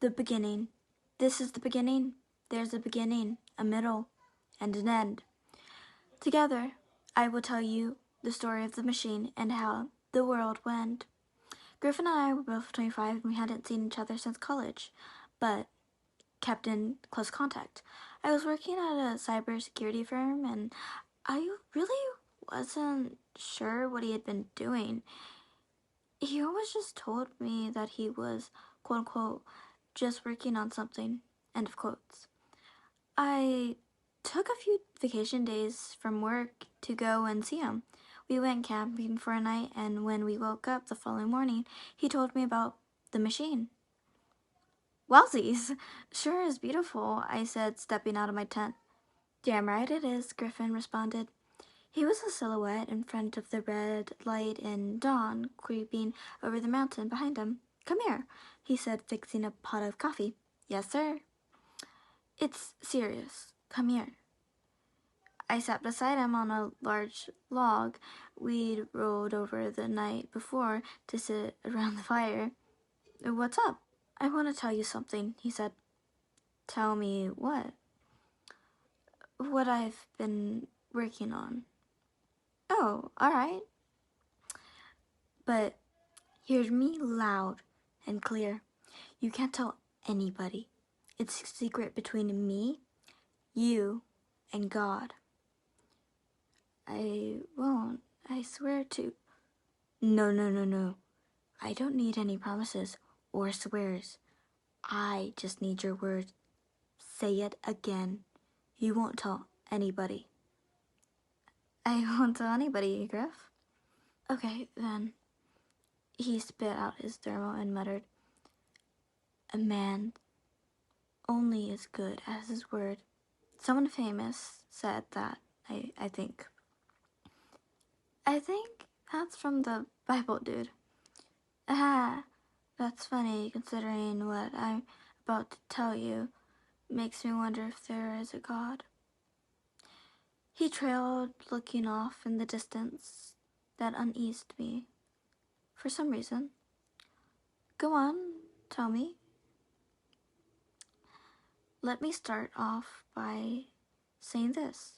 The beginning. This is the beginning. There's a beginning, a middle, and an end. Together, I will tell you the story of the machine and how the world went. Griffin and I were both 25 and we hadn't seen each other since college, but kept in close contact. I was working at a cybersecurity firm and I really wasn't sure what he had been doing. He always just told me that he was, quote unquote, just working on something, end of quotes. I took a few vacation days from work to go and see him. We went camping for a night, and when we woke up the following morning, he told me about the machine. Wowsies! Sure is beautiful, I said, stepping out of my tent. Damn right it is, Griffin responded. He was a silhouette in front of the red light in dawn creeping over the mountain behind him. Come here, he said, fixing a pot of coffee. Yes, sir. It's serious. Come here. I sat beside him on a large log we'd rolled over the night before to sit around the fire. What's up? I want to tell you something, he said. Tell me what? What I've been working on. Oh, all right. But hear me loud and clear. You can't tell anybody. It's a secret between me, you, and God. I won't. I swear to. No. I don't need any promises or swears. I just need your word. Say it again. You won't tell anybody. I won't tell anybody, Griff. Okay, then. He spit out his thermal and muttered, a man only is good as his word. Someone famous said that, I think. I think that's from the Bible, dude. Ah, that's funny considering what I'm about to tell you. Makes me wonder if there is a God. He trailed, looking off in the distance. That uneased me. For some reason. Go on, tell me. Let me start off by saying this.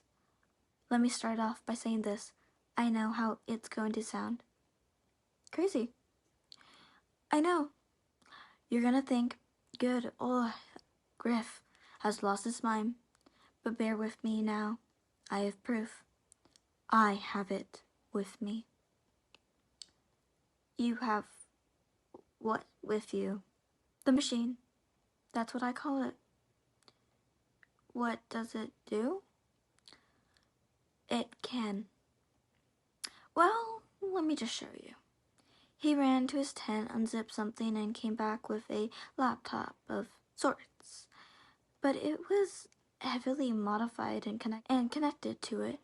I know how it's going to sound. Crazy. I know. You're gonna think, good, Griff has lost his mind. But bear with me now. I have proof. I have it with me. You have what with you? The machine. That's what I call it. What does it do? It can. Well, let me just show you. He ran to his tent, unzipped something, and came back with a laptop of sorts. But it was heavily modified and connected to it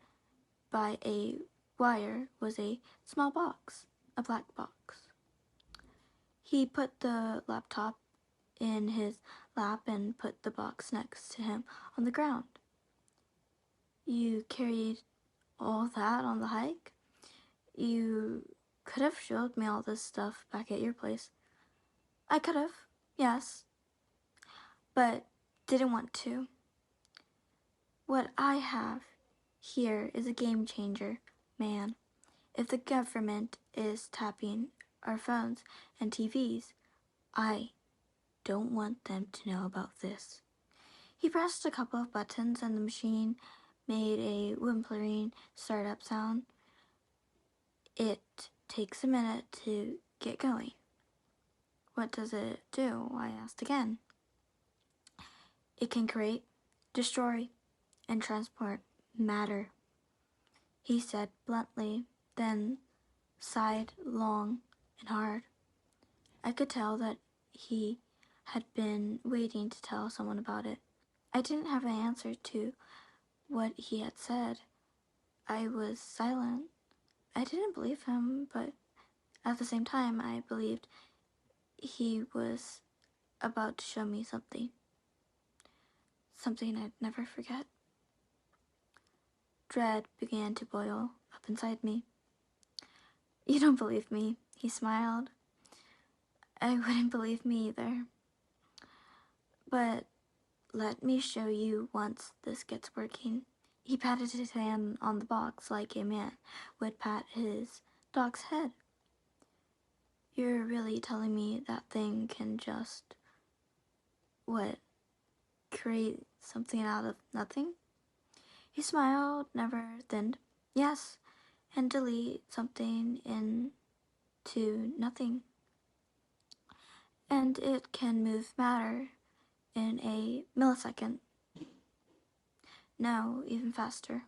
by a wire was a small box, a black box. He put the laptop in his lap and put the box next to him on the ground. You carried all that on the hike? You could have showed me all this stuff back at your place. I could have, yes, but didn't want to. What I have here is a game changer, man. If the government is tapping our phones and TVs, I don't want them to know about this. He pressed a couple of buttons and the machine made a whimpering startup sound. It takes a minute to get going. What does it do? I asked again. It can create, destroy, and transport matter, he said bluntly, then sighed long and hard. I could tell that he had been waiting to tell someone about it. I didn't have an answer to what he had said. I was silent. I didn't believe him, but at the same time, I believed he was about to show me something. Something I'd never forget. Dread began to boil up inside me. You don't believe me, he smiled. I wouldn't believe me either. But let me show you once this gets working. He patted his hand on the box like a man would pat his dog's head. You're really telling me that thing can just, what, create something out of nothing? He smiled, never thinned. Yes, and delete something into nothing. And it can move matter in a millisecond. No, even faster.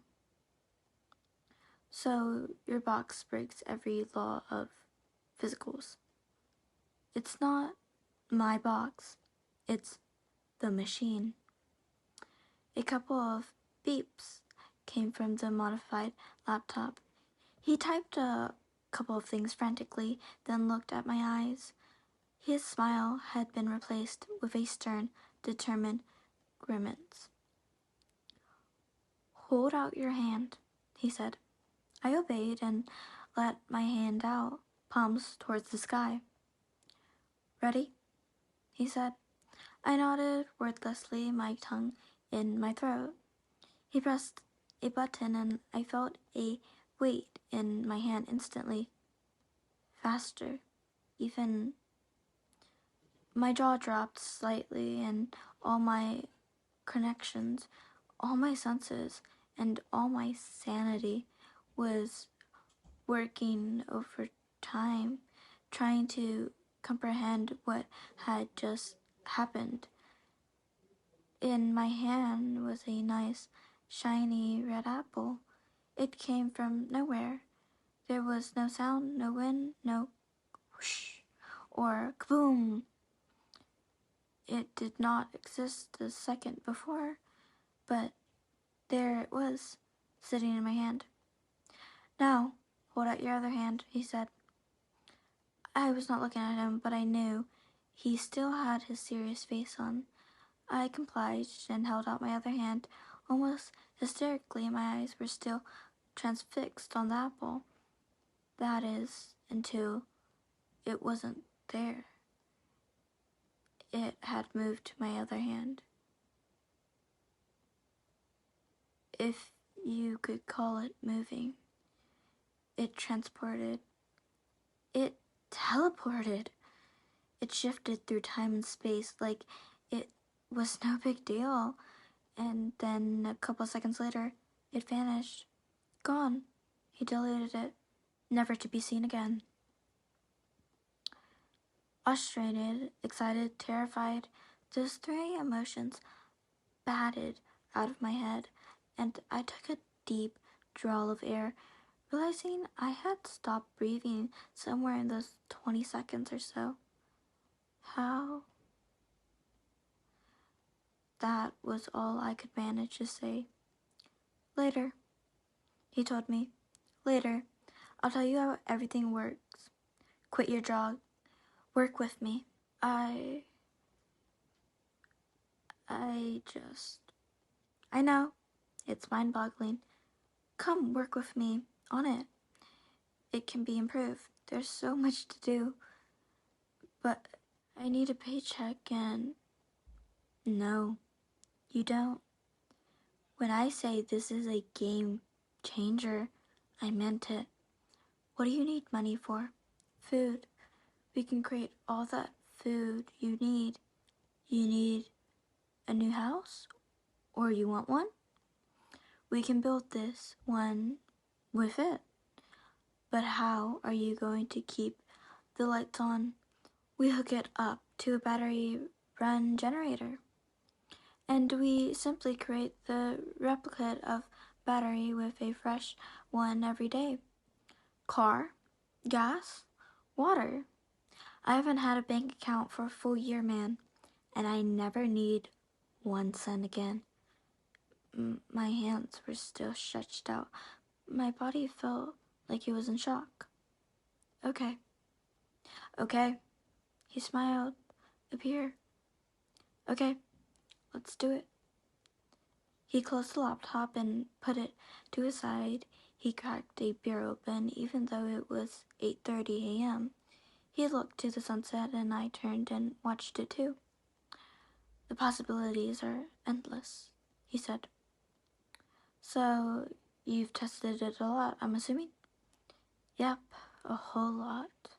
So your box breaks every law of physicals. It's not my box, it's the machine. A couple of beeps came from the modified laptop. He typed a couple of things frantically, then looked at my eyes. His smile had been replaced with a stern, determined grimace. Hold out your hand, he said. I obeyed and let my hand out, palms towards the sky. Ready? He said. I nodded wordlessly, my tongue in my throat. He pressed a button and I felt a weight in my hand instantly. Faster, even. My jaw dropped slightly and all my connections, all my senses, and all my sanity was working overtime, trying to comprehend what had just happened. In my hand was a nice, shiny red apple. It came from nowhere. There was no sound, no wind, no whoosh or kaboom. It did not exist the second before, but there it was, sitting in my hand. Now, hold out your other hand, he said. I was not looking at him, but I knew he still had his serious face on. I complied and held out my other hand. Almost hysterically, my eyes were still transfixed on the apple. That is, until it wasn't there. It had moved to my other hand. If you could call it moving. It transported. It teleported. It shifted through time and space like it was no big deal. And then a couple seconds later, it vanished. Gone. He deleted it, never to be seen again. Frustrated, excited, terrified, those three emotions batted out of my head, and I took a deep drawl of air, realizing I had stopped breathing somewhere in those 20 seconds or so. How? That was all I could manage to say. Later, he told me. Later, I'll tell you how everything works. Quit your job. Work with me. I know, it's mind-boggling. Come work with me on it. It can be improved. There's so much to do. But I need a paycheck and... No, you don't. When I say this is a game changer, I meant it. What do you need money for? Food. We can create all that food you need. You need a new house? Or you want one? We can build this one with it. But how are you going to keep the lights on? We hook it up to a battery-run generator. And we simply create the replicate of battery with a fresh one every day. Car, gas, water. I haven't had a bank account for a full year, man, and I never need 1 cent again. My hands were still stretched out. My body felt like it was in shock. Okay. He smiled. Up here. Okay, let's do it. He closed the laptop and put it to his side. He cracked a beer open, even though it was 8:30 a.m. He looked to the sunset, and I turned and watched it too. The The possibilities are endless, he said. So, you've tested it a lot, I'm assuming? Yep, a whole lot.